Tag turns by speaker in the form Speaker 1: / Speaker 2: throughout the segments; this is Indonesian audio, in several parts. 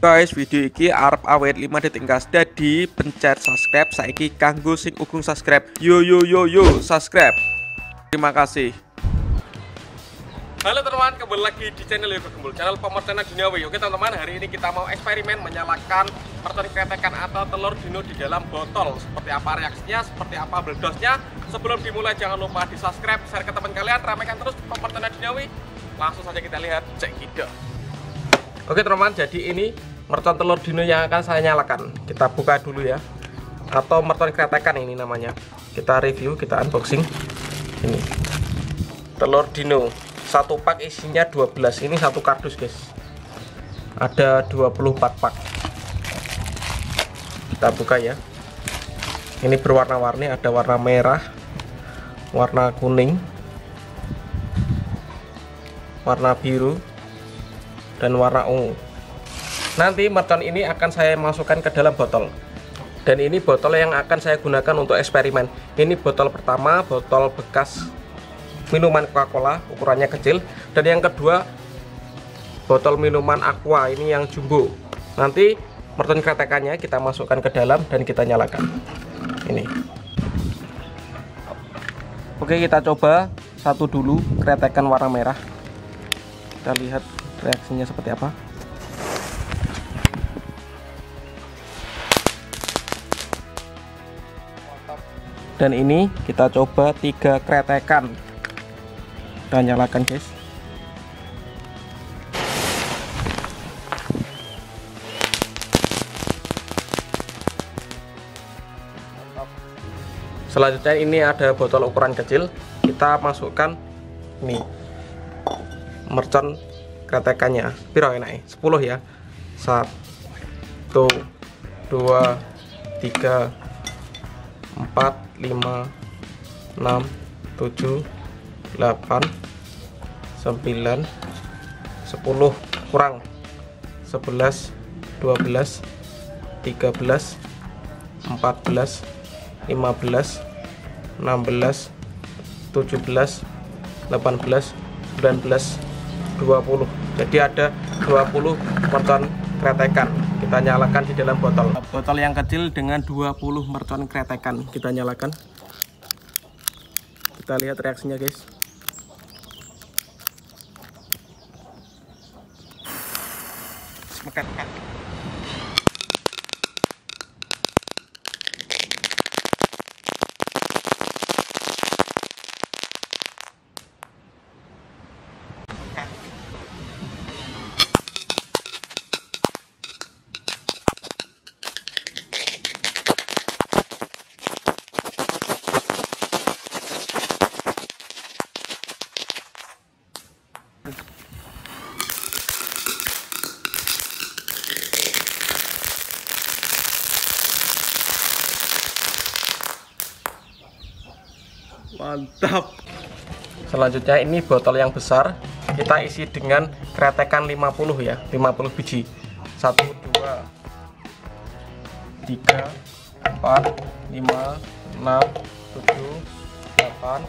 Speaker 1: Guys, video iki arep awet 5 detik gas. Dadi pencet subscribe saiki kanggo sing ugung subscribe. Yo subscribe. Terima kasih. Halo teman-teman, kembali lagi di channel Yoga Gembul, channel pemercana duniawi. Oke teman-teman, hari ini kita mau eksperimen menyalakan mercon kretekan atau telur dino di dalam botol. Seperti apa reaksinya, seperti apa meledosnya. Sebelum dimulai jangan lupa di subscribe, share ke teman kalian, ramaikan terus pemercana duniawi. Langsung saja kita lihat, cek video. Oke teman-teman, jadi ini mercon telur dino yang akan saya nyalakan. Kita buka dulu ya, atau mercon kretekan ini namanya. Kita review, kita unboxing. Ini telur dino, satu pak isinya 12. Ini satu kardus guys, ada 24 pak. Kita buka ya. Ini berwarna-warni, ada warna merah, warna kuning, warna biru, dan warna ungu. Nanti mercon ini akan saya masukkan ke dalam botol. Dan ini botol yang akan saya gunakan untuk eksperimen. Ini botol pertama, botol bekas minuman Coca-Cola, ukurannya kecil. Dan yang kedua, botol minuman Aqua, ini yang jumbo. Nanti mercon kretekannya kita masukkan ke dalam dan kita nyalakan. Ini. Oke, kita coba satu dulu, kretekan warna merah. Kita lihat reaksinya seperti apa. Dan ini kita coba 3 kretekan. Kita nyalakan guys. Selanjutnya ini ada botol ukuran kecil. Kita masukkan nih mercon kretekannya. Piro enake? 10 ya. 1 2 3 4 5 6 7 8 9 10 kurang 11 12 13 14 15 16 17 18 19 20. Jadi ada 20 mercon kretekan. Kita nyalakan di dalam botol. Botol yang kecil dengan 20 mercon kretekan. Kita nyalakan. Kita lihat reaksinya guys. Mekat-mekat. Mantap. Selanjutnya ini botol yang besar, kita isi dengan kretekan 50 ya, 50 biji. 1 2 3 4 5 6 7 8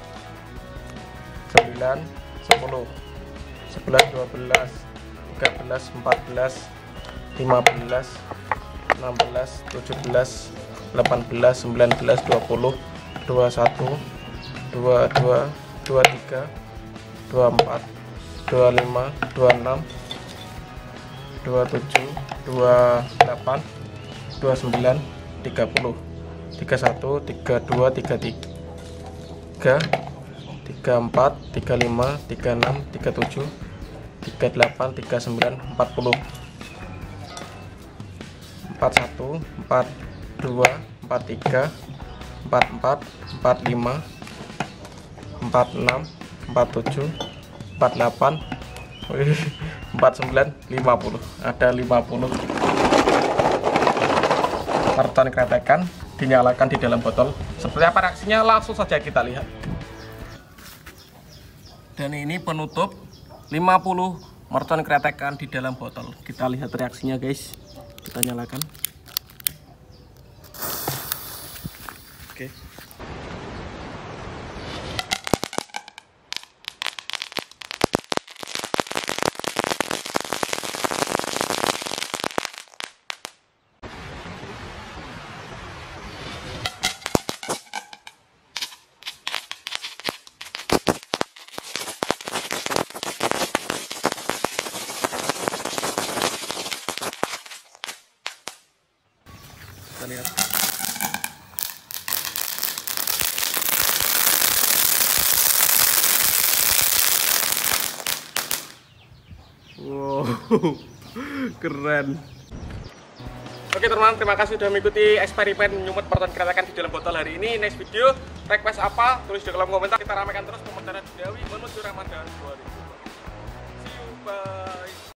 Speaker 1: 9 10 11 12 13 14 15 16 17 18 19 20 21 22 23 24 25 26 27 28 29 30 31 32 33 34 35 36 37 38 39 40 41 42 43 44 45 46 47 48 49 50. Ada 50 mercon kretekan dinyalakan di dalam botol. Seperti apa reaksinya, langsung saja kita lihat. Dan ini penutup 50 mercon kretekan di dalam botol. Kita lihat reaksinya guys. Kita nyalakan. Oke. Kita lihat. Wow, keren. Oke teman-teman, terima kasih sudah mengikuti eksperimen nyumut proton keretakan di dalam botol hari ini. Next video, request apa? Tulis di kolom komentar. Kita ramaikan terus pemutaran Dewi menuju Ramadan 2020. See you, bye.